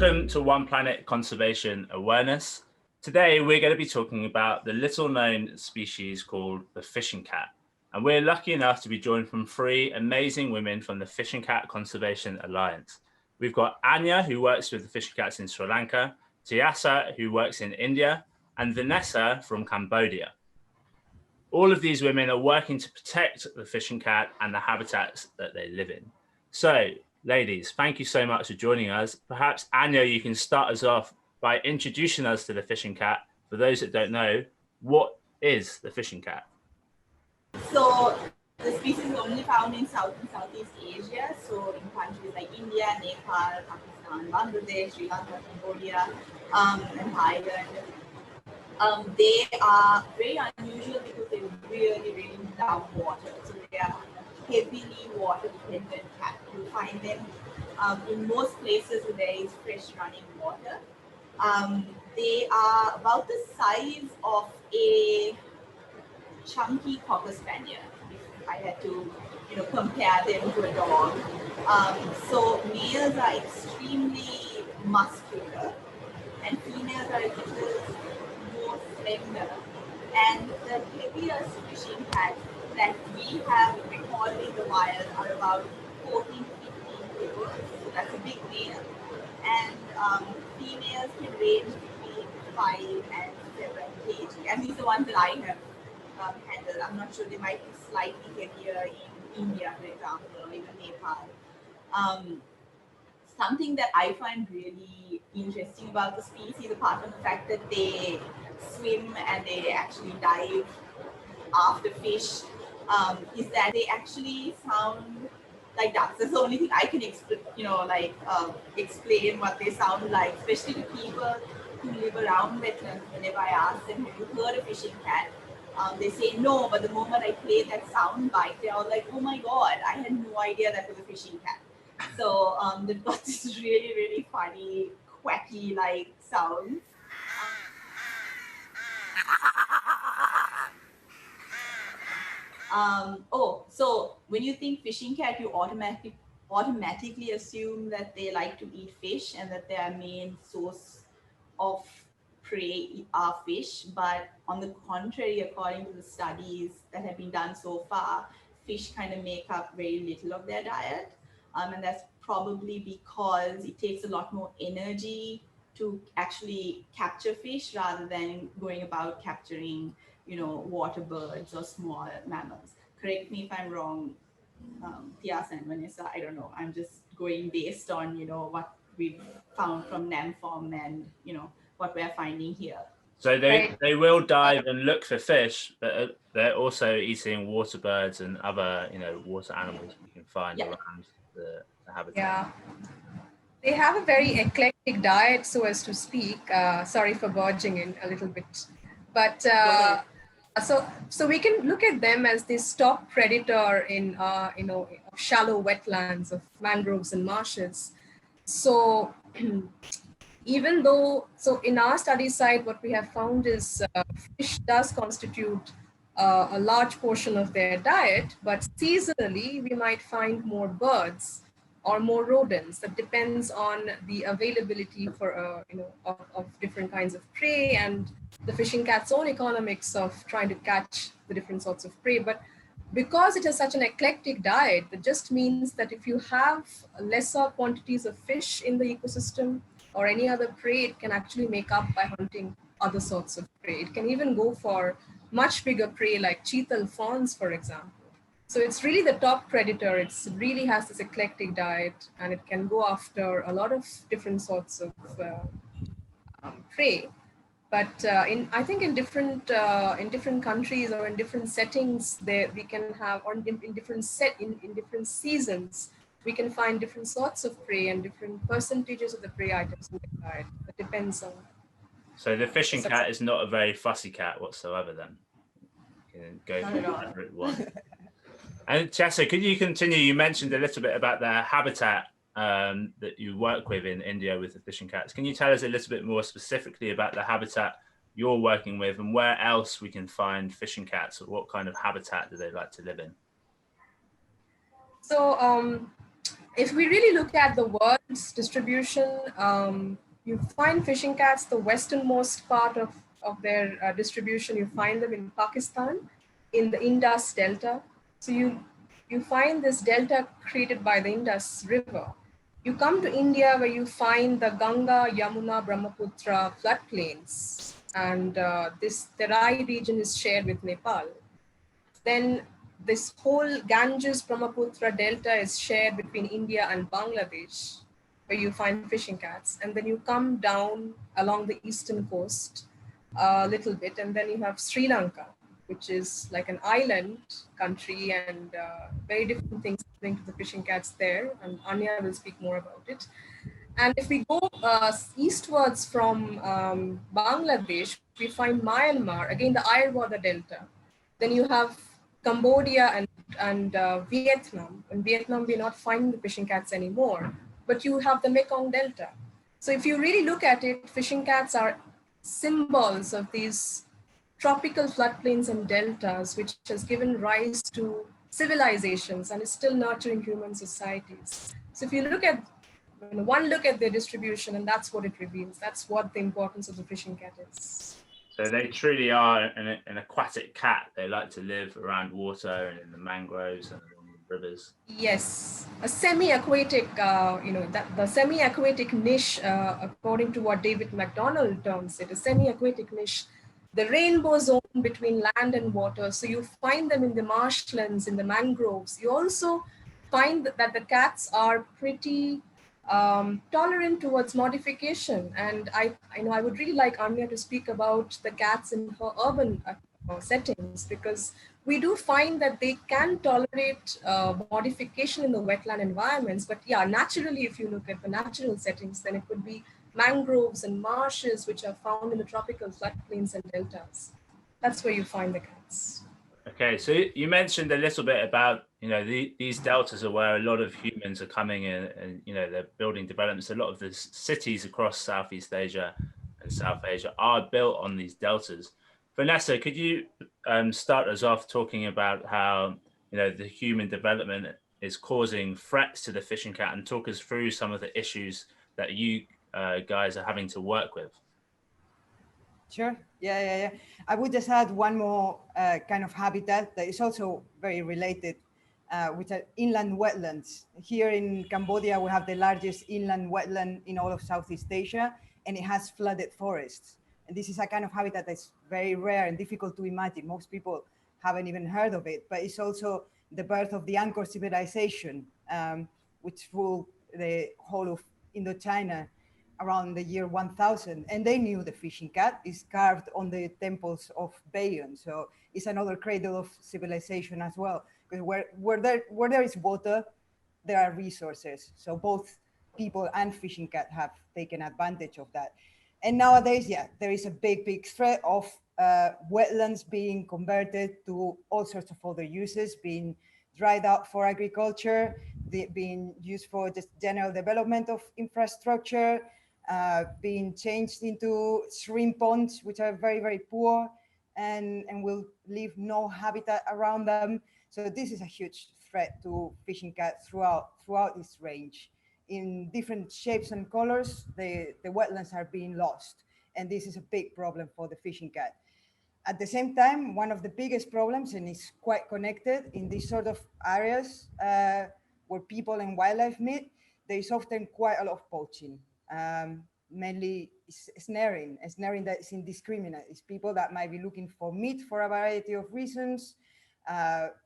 Welcome to One Planet Conservation Awareness. Today we're going to be talking about the little known species called the fishing cat. And we're lucky enough to be joined from three amazing women from the Fishing Cat Conservation Alliance. We've got Anya, who works with the fishing cats in Sri Lanka, Tiasa, who works in India, and Vanessa from Cambodia. All of these women are working to protect the fishing cat and the habitats that they live in. So, ladies, thank you so much for joining us. Perhaps, Anya, you can start us off by introducing us to the fishing cat. For those that don't know, what is the fishing cat? So, the species is only found in South and Southeast Asia. So, in countries like India, Nepal, Pakistan, Bangladesh, Sri Lanka, Cambodia, and Thailand. They are very unusual because they really love water. So, they are heavily water dependent cat. You find them in most places where there is fresh running water. They are about the size of a chunky cocker spaniel, if I had to compare them to a dog. So males are extremely muscular and females are a little more slender. And the heaviest fishing cats that we have recorded in the wild are about 14 to 15 kilos. So that's a big male. And females can range between 5 and 7 kg. And these are the ones that I have handled. I'm not sure, they might be slightly heavier in India, for example, or even Nepal. Something that I find really interesting about the species, apart from the fact that they swim and they actually dive after fish, is that they actually sound like ducks. That's the only thing I can explain what they sound like, especially to people who live around wetlands. Whenever I ask them, have you heard a fishing cat? They say no, but the moment I play that sound bite, they're all like, oh my God, I had no idea that was a fishing cat. So they've got this really funny, quacky like sound. So when you think fishing cat, you automatically assume that they like to eat fish and that their main source of prey are fish. But on the contrary, according to the studies that have been done so far, fish kind of make up very little of their diet. And that's probably because it takes a lot more energy to actually capture fish rather than going about capturing water birds or small mammals. Correct me if I'm wrong, Tiasa and Vanessa, I don't know. I'm just going based on, what we've found from NAMFOM and, what we're finding here. So they will dive and look for fish, but they're also eating water birds and other, water animals you can find around the habitat. Yeah. They have a very eclectic diet, so as to speak. Sorry for barging in a little bit. But so we can look at them as this top predator in shallow wetlands of mangroves and marshes. So even though, in our study site, what we have found is fish does constitute a large portion of their diet, but seasonally we might find more birds or more rodents. That depends on the availability for of different kinds of prey and the fishing cat's own economics of trying to catch the different sorts of prey. But because it has such an eclectic diet, that just means that if you have lesser quantities of fish in the ecosystem or any other prey, it can actually make up by hunting other sorts of prey. It can even go for much bigger prey like cheetal fawns, for example. So it's really the top predator. It really has this eclectic diet, and it can go after a lot of different sorts of prey. But I think in different countries or in different settings, we can have, or in different seasons, we can find different sorts of prey and different percentages of the prey items in the diet. It depends on. So the fishing cat is not a very fussy cat whatsoever, then. You can go for whatever it wants. And Tiasa, could you continue? You mentioned a little bit about the habitat that you work with in India with the fishing cats. Can you tell us a little bit more specifically about the habitat you're working with and where else we can find fishing cats? Or what kind of habitat do they like to live in? So if we really look at the world's distribution, you find fishing cats, the westernmost part of their distribution, you find them in Pakistan, in the Indus Delta. So you find this delta created by the Indus River. You come to India where you find the Ganga, Yamuna, Brahmaputra floodplains, and this Terai region is shared with Nepal. Then this whole Ganges Brahmaputra delta is shared between India and Bangladesh, where you find fishing cats. And then you come down along the eastern coast a little bit, and then you have Sri Lanka, which is like an island country, and very different things happening to the fishing cats there. And Anya will speak more about it. And if we go eastwards from Bangladesh, we find Myanmar, again the Ayurveda Delta. Then you have Cambodia and Vietnam. In Vietnam, we're not finding the fishing cats anymore, but you have the Mekong Delta. So if you really look at it, fishing cats are symbols of these tropical floodplains and deltas, which has given rise to civilizations and is still nurturing human societies. So if you look at one look at their distribution, and that's what it reveals. That's what the importance of the fishing cat is. So they truly are an aquatic cat. They like to live around water and in the mangroves and along the rivers. Yes, a semi-aquatic, that the semi-aquatic niche, according to what David MacDonald terms it, a semi-aquatic niche, the rainbow zone between land and water. So you find them in the marshlands, in the mangroves. You also find that the cats are pretty tolerant towards modification. And I would really like Anya to speak about the cats in her urban settings, because we do find that they can tolerate modification in the wetland environments. But yeah, naturally, if you look at the natural settings, then it would be mangroves and marshes, which are found in the tropical floodplains and deltas. That's where you find the cats. Okay, so you mentioned a little bit about, these deltas are where a lot of humans are coming in, and, they're building developments. A lot of the cities across Southeast Asia and South Asia are built on these deltas. Vanessa, could you start us off talking about how, the human development is causing threats to the fishing cat, and talk us through some of the issues that you guys are having to work with? Sure. Yeah. I would just add one more kind of habitat that is also very related, which are inland wetlands. Here in Cambodia, we have the largest inland wetland in all of Southeast Asia, and it has flooded forests. And this is a kind of habitat that's very rare and difficult to imagine. Most people haven't even heard of it, but it's also the birth of the Angkor civilization, which ruled the whole of Indochina around the year 1000, and they knew the fishing cat is carved on the temples of Bayon. So it's another cradle of civilization as well, because where there is water, there are resources. So both people and fishing cat have taken advantage of that. And nowadays, yeah, there is a big threat of wetlands being converted to all sorts of other uses, being dried out for agriculture, being used for just general development of infrastructure, being changed into shrimp ponds, which are very poor and will leave no habitat around them. So this is a huge threat to fishing cat throughout this range. In different shapes and colors, the wetlands are being lost. And this is a big problem for the fishing cat. At the same time, one of the biggest problems, and it's quite connected in these sort of areas where people and wildlife meet, there is often quite a lot of poaching. Mainly snaring that is indiscriminate. It's people that might be looking for meat for a variety of reasons,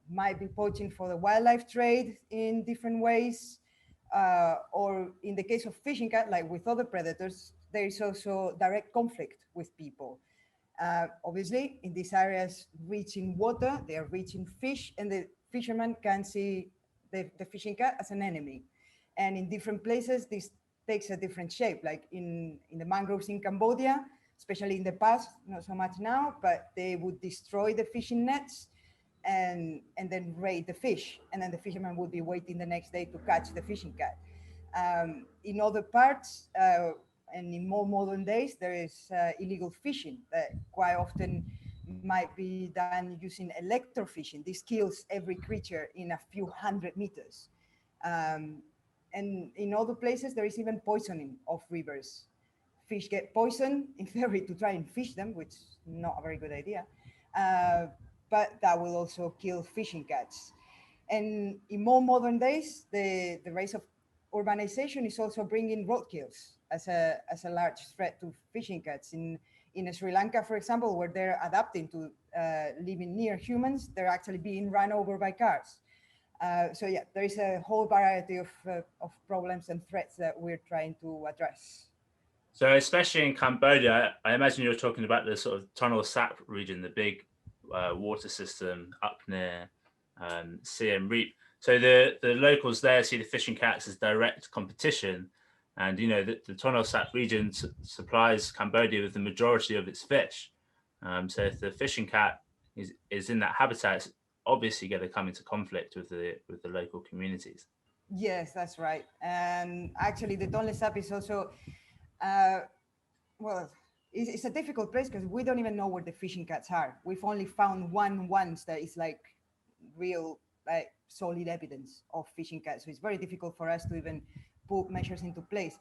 might be poaching for the wildlife trade in different ways, or in the case of fishing cat, like with other predators, there is also direct conflict with people. Obviously, in these areas rich in water, they are rich in fish, and the fisherman can see the fishing cat as an enemy. And in different places, this takes a different shape, like in the mangroves in Cambodia, especially in the past, not so much now, but they would destroy the fishing nets and then raid the fish. And then the fisherman would be waiting the next day to catch the fishing cat. In other parts, and in more modern days, there is illegal fishing that quite often might be done using electrofishing. This kills every creature in a few hundred meters. And in other places, there is even poisoning of rivers. Fish get poisoned in theory to try and fish them, which is not a very good idea. But that will also kill fishing cats. And in more modern days, the rise of urbanization is also bringing roadkills as a large threat to fishing cats. In Sri Lanka, for example, where they're adapting to living near humans, they're actually being run over by cars. So yeah, there is a whole variety of problems and threats that we're trying to address. So especially in Cambodia, I imagine you're talking about the sort of Tonle Sap region, the big water system up near Siem Reap. So the locals there see the fishing cats as direct competition. And, you know, the Tonle Sap region supplies Cambodia with the majority of its fish. So if the fishing cat is in that habitat, it's obviously going to come into conflict with the local communities. Yes, that's right. And actually, the Tonle Sap is also, well, it's a difficult place because we don't even know where the fishing cats are. We've only found one once that is like real, like solid evidence of fishing cats. So it's very difficult for us to even put measures into place.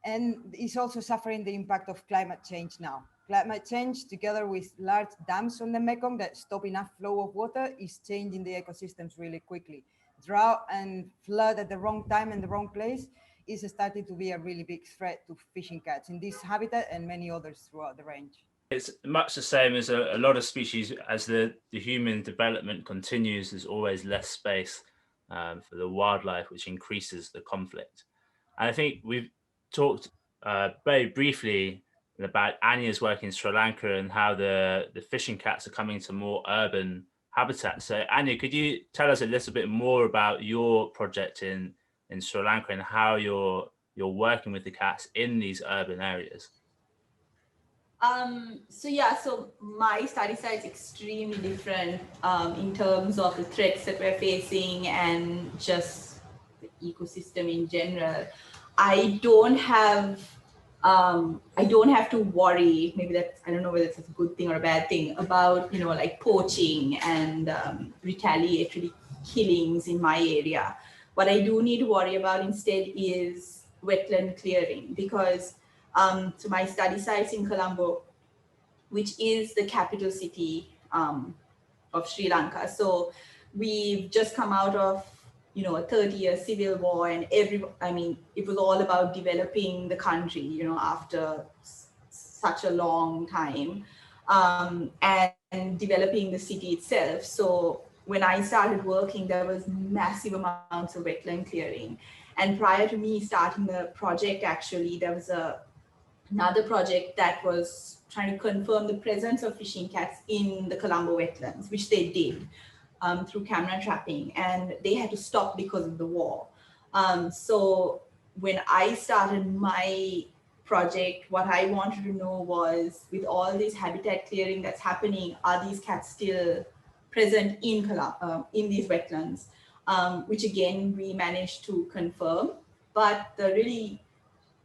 And it's also suffering the impact of climate change now. Climate change, together with large dams on the Mekong that stop enough flow of water, is changing the ecosystems really quickly. Drought and flood at the wrong time and the wrong place is starting to be a really big threat to fishing cats in this habitat and many others throughout the range. It's much the same as a lot of species. As the human development continues, there's always less space for the wildlife, which increases the conflict. And I think we've talked very briefly about Anya's work in Sri Lanka and how the fishing cats are coming to more urban habitats. So Anya, could you tell us a little bit more about your project in Sri Lanka and how you're working with the cats in these urban areas? So my study site is extremely different in terms of the threats that we're facing and just the ecosystem in general. I don't have to worry, maybe that's, I don't know whether it's a good thing or a bad thing, about, like poaching and retaliatory killings in my area. What I do need to worry about instead is wetland clearing, because so my study site's in Colombo, which is the capital city of Sri Lanka. So we've just come out of a 30-year civil war, and it was all about developing the country, after such a long time, and developing the city itself. So when I started working, there was massive amounts of wetland clearing. And prior to me starting the project, actually, there was another project that was trying to confirm the presence of fishing cats in the Colombo wetlands, which they did through camera trapping, and they had to stop because of the war. So when I started my project, what I wanted to know was, with all this habitat clearing that's happening, are these cats still present in these wetlands? Which again, we managed to confirm. But the really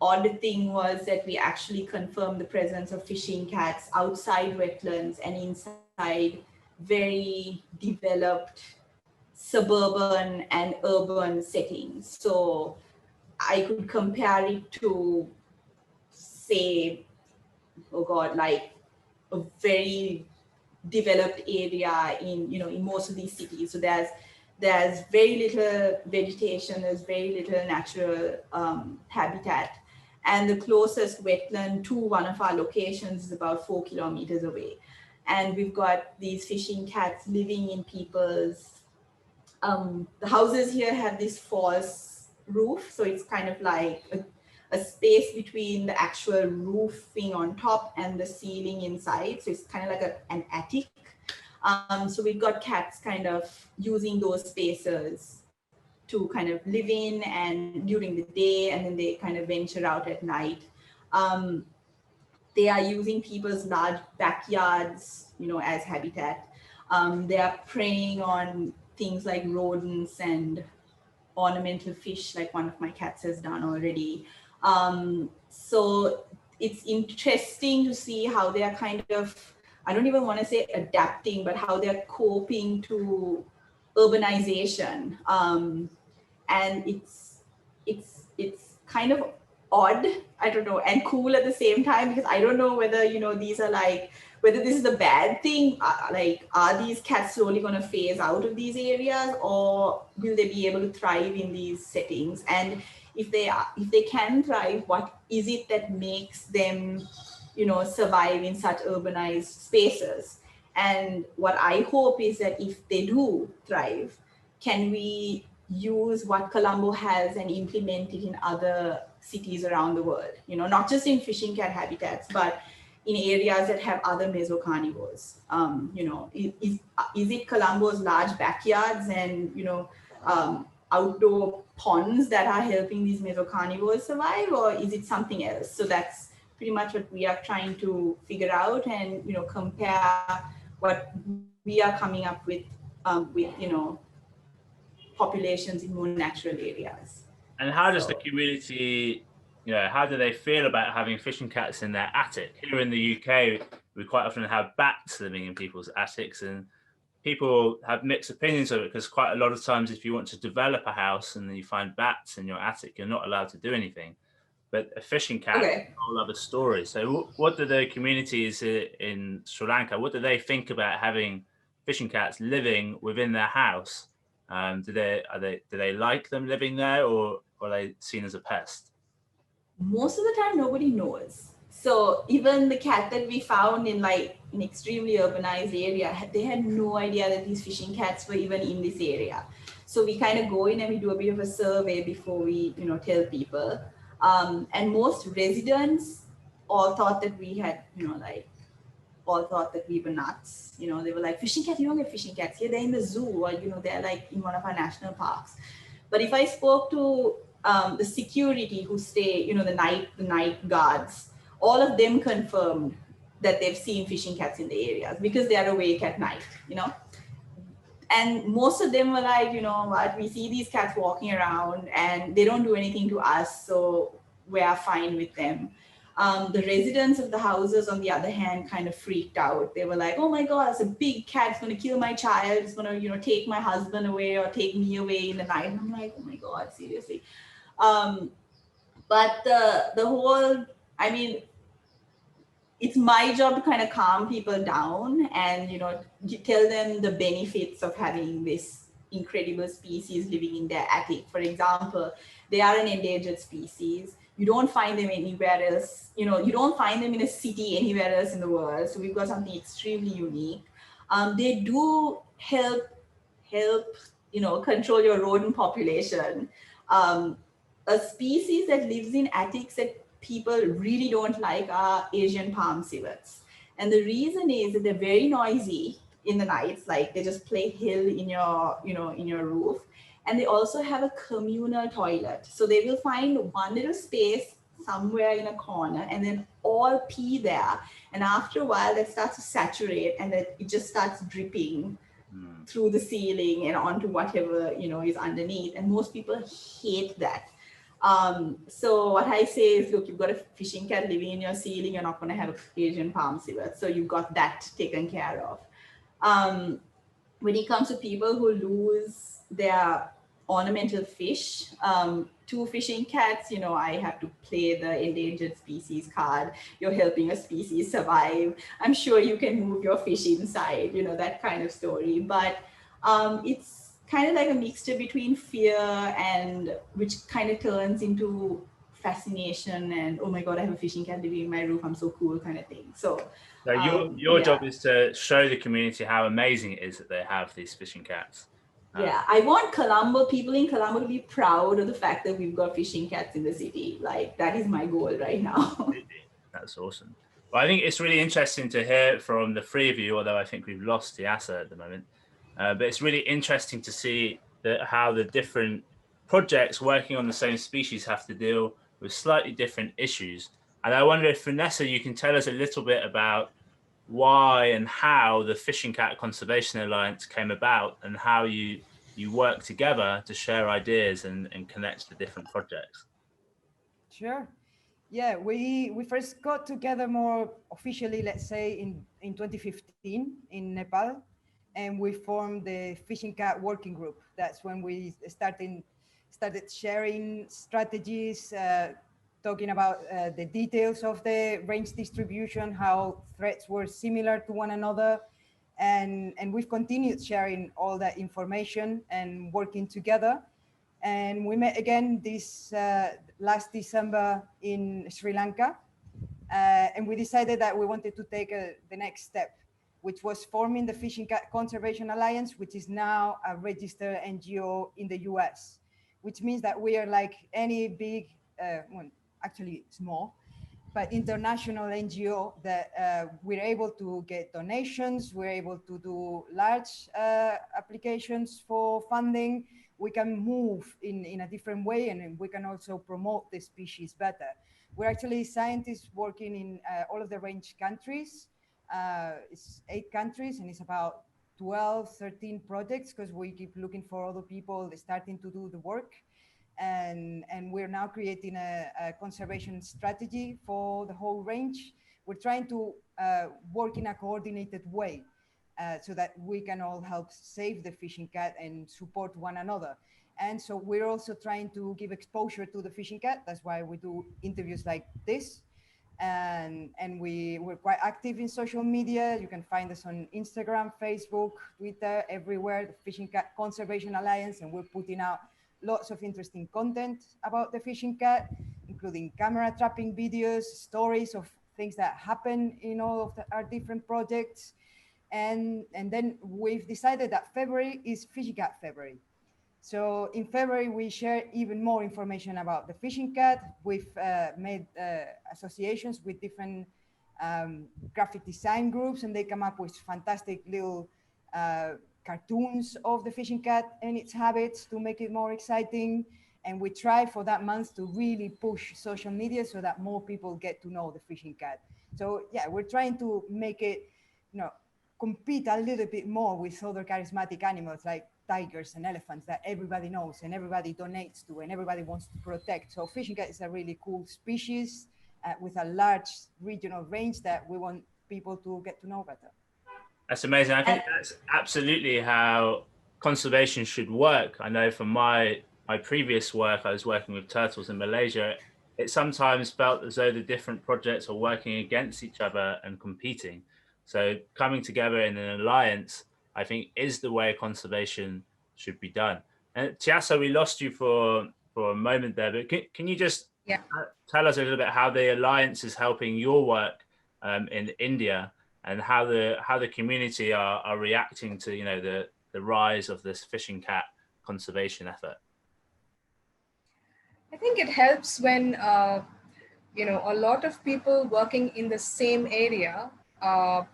odd thing was that we actually confirmed the presence of fishing cats outside wetlands and inside very developed suburban and urban settings. So I could compare it to, say, like a very developed area in most of these cities. So there's very little vegetation, there's very little natural habitat. And the closest wetland to one of our locations is about 4 kilometers away. And we've got these fishing cats living in people's, the houses here have this false roof. So it's kind of like a space between the actual roofing on top and the ceiling inside. So it's kind of like an attic. So we've got cats kind of using those spaces to kind of live in and during the day, and then they kind of venture out at night. They are using people's large backyards, as habitat. They are preying on things like rodents and ornamental fish, like one of my cats has done already. So it's interesting to see how they are kind of, I don't even want to say adapting, but how they're coping to urbanization. And it's kind of odd, I don't know, and cool at the same time, because I don't know whether, you know, these are like, whether this is a bad thing, like, are these cats slowly going to phase out of these areas, or will they be able to thrive in these settings? And if they can thrive, what is it that makes them, you know, survive in such urbanized spaces? And what I hope is that if they do thrive, can we use what Colombo has and implement it in other cities around the world? You know, not just in fishing cat habitats, but in areas that have other mesocarnivores. You know, is it Colombo's large backyards and, you know, outdoor ponds that are helping these mesocarnivores survive, or is it something else? So that's pretty much what we are trying to figure out, and, you know, compare what we are coming up with, you know, populations in more natural areas. And how does the community, you know, how do they feel about having fishing cats in their attic? Here in the UK, we quite often have bats living in people's attics, and people have mixed opinions of it, because quite a lot of times if you want to develop a house and then you find bats in your attic, you're not allowed to do anything. But a fishing cat is a whole other story. So what do the communities in Sri Lanka, what do they think about having fishing cats living within their house? Do they like them living there, or are they seen as a pest? Most of the time, nobody knows. So even the cat that we found in like an extremely urbanized area, they had no idea that these fishing cats were even in this area. So we kind of go in and we do a bit of a survey before we, you know, tell people. And most residents all thought that we had, you know, like, all thought that we were nuts. You know, they were like, fishing cat, you don't get fishing cats here, they're in the zoo, or, you know, they're like in one of our national parks. But if I spoke to the security who stay, you know, the night guards, all of them confirmed that they've seen fishing cats in the areas because they are awake at night, you know. And most of them were like, you know what, we see these cats walking around and they don't do anything to us, so we are fine with them. The residents of the houses, on the other hand, kind of freaked out. They were like, oh my God, it's a big cat, it's going to kill my child, it's going to, you know, take my husband away or take me away in the night. And I'm like, oh my God, seriously. But the whole, I mean, it's my job to kind of calm people down and, you know, tell them the benefits of having this incredible species living in their attic. For example, they are an endangered species. You don't find them anywhere else. You know, you don't find them in a city anywhere else in the world. So we've got something extremely unique. They do help, you know, control your rodent population. A species that lives in attics that people really don't like are Asian palm civets. And the reason is that they're very noisy in the nights, like they just play hill in your, you know, in your roof. And they also have a communal toilet. So they will find one little space somewhere in a corner and then all pee there. And after a while, that starts to saturate and that it just starts dripping through the ceiling and onto whatever, you know, is underneath. And most people hate that. So what I say is, look, you've got a fishing cat living in your ceiling, you're not going to have an Asian palm civet. So you've got that taken care of. When it comes to people who lose their ornamental fish, to fishing cats, you know, I have to play the endangered species card. You're helping a species survive. I'm sure you can move your fish inside, you know, that kind of story. But it's kind of like a mixture between fear and which kind of turns into fascination and, oh my God, I have a fishing cat living in my roof, I'm so cool kind of thing. So your job is to show the community how amazing it is that they have these fishing cats. Yeah, I want people in Colombo to be proud of the fact that we've got fishing cats in the city. Like, that is my goal right now. That's awesome. Well, I think it's really interesting to hear from the three of you, although I think we've lost Tiasa at the moment. But it's really interesting to see how the different projects working on the same species have to deal with slightly different issues. And I wonder if, Vanessa, you can tell us a little bit about why and how the Fishing Cat Conservation Alliance came about and how you work together to share ideas and connect the different projects. Sure. Yeah, we first got together more officially, let's say, in 2015 in Nepal, and we formed the Fishing Cat Working Group. That's when we started started sharing strategies, talking about the details of the range distribution, how threats were similar to one another. And we've continued sharing all that information and working together. And we met again this last December in Sri Lanka. And we decided that we wanted to take the next step, which was forming the Fishing Cat Conservation Alliance, which is now a registered NGO in the US, which means that we are like any big, well, actually small, but international NGO that we're able to get donations, we're able to do large applications for funding, we can move in a different way, and we can also promote the species better. We're actually scientists working in all of the range countries. It's 8 countries, and it's about 12, 13 projects, because we keep looking for other people starting to do the work. And we're now creating a conservation strategy for the whole range. We're trying to work in a coordinated way so that we can all help save the fishing cat and support one another. And so we're also trying to give exposure to the fishing cat. That's why we do interviews like this. And we're quite active in social media. You can find us on Instagram, Facebook, Twitter, everywhere, the Fishing Cat Conservation Alliance. And we're putting out lots of interesting content about the fishing cat, including camera trapping videos, stories of things that happen in all of our different projects. And then we've decided that February is Fishing Cat February. So in February, we share even more information about the fishing cat. We've made associations with different graphic design groups, and they come up with fantastic little cartoons of the fishing cat and its habits to make it more exciting. And we try for that month to really push social media so that more people get to know the fishing cat. So yeah, we're trying to make it, compete a little bit more with other charismatic animals like tigers and elephants that everybody knows and everybody donates to and everybody wants to protect. So fishing cat is a really cool species with a large regional range that we want people to get to know better. That's amazing. I think that's absolutely how conservation should work. I know from my previous work, I was working with turtles in Malaysia. It sometimes felt as though the different projects are working against each other and competing. So coming together in an alliance, I think, is the way conservation should be done. And Tiasa, we lost you for a moment there, but can you just tell us a little bit how the alliance is helping your work in India, and how the community are reacting to the rise of this fishing cat conservation effort? I think it helps when a lot of people working in the same area are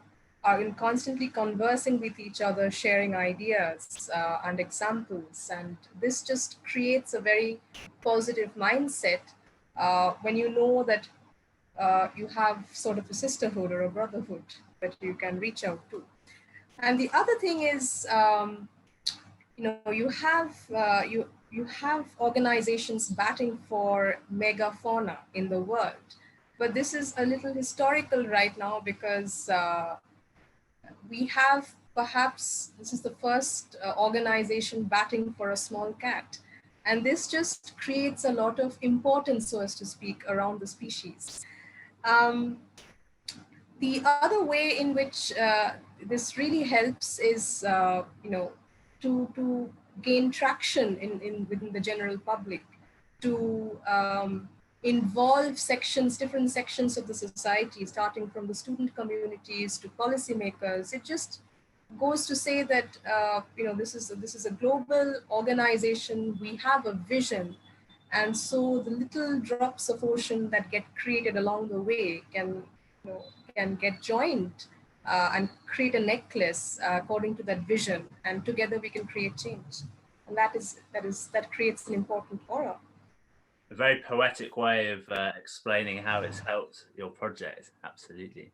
constantly conversing with each other, sharing ideas and examples. And this just creates a very positive mindset when you know that you have sort of a sisterhood or a brotherhood that you can reach out to. And the other thing is, you have organizations batting for megafauna in the world. But this is a little historical right now because we have, perhaps this is the first organization batting for a small cat. And this just creates a lot of importance, so as to speak, around the species. The other way in which this really helps is, to gain traction within the general public, to involve different sections of the society, starting from the student communities to policymakers. It just goes to say that this is a global organization. We have a vision, and so the little drops of ocean that get created along the way can get joined and create a necklace according to that vision, and together we can create change. And that creates an important aura. A very poetic way of explaining how it's helped your project. Absolutely.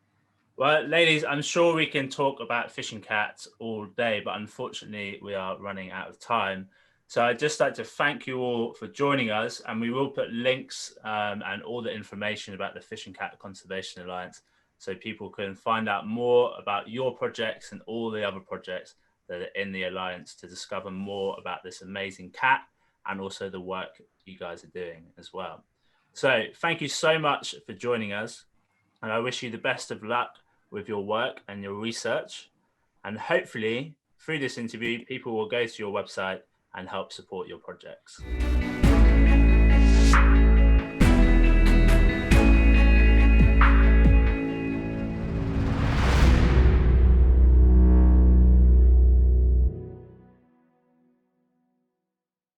Well, ladies, I'm sure we can talk about fishing cats all day, but unfortunately we are running out of time. So I'd just like to thank you all for joining us, and we will put links and all the information about the Fishing Cat Conservation Alliance so people can find out more about your projects and all the other projects that are in the Alliance to discover more about this amazing cat and also the work you guys are doing as well. So thank you so much for joining us, and I wish you the best of luck with your work and your research. And hopefully through this interview, people will go to your website and help support your projects.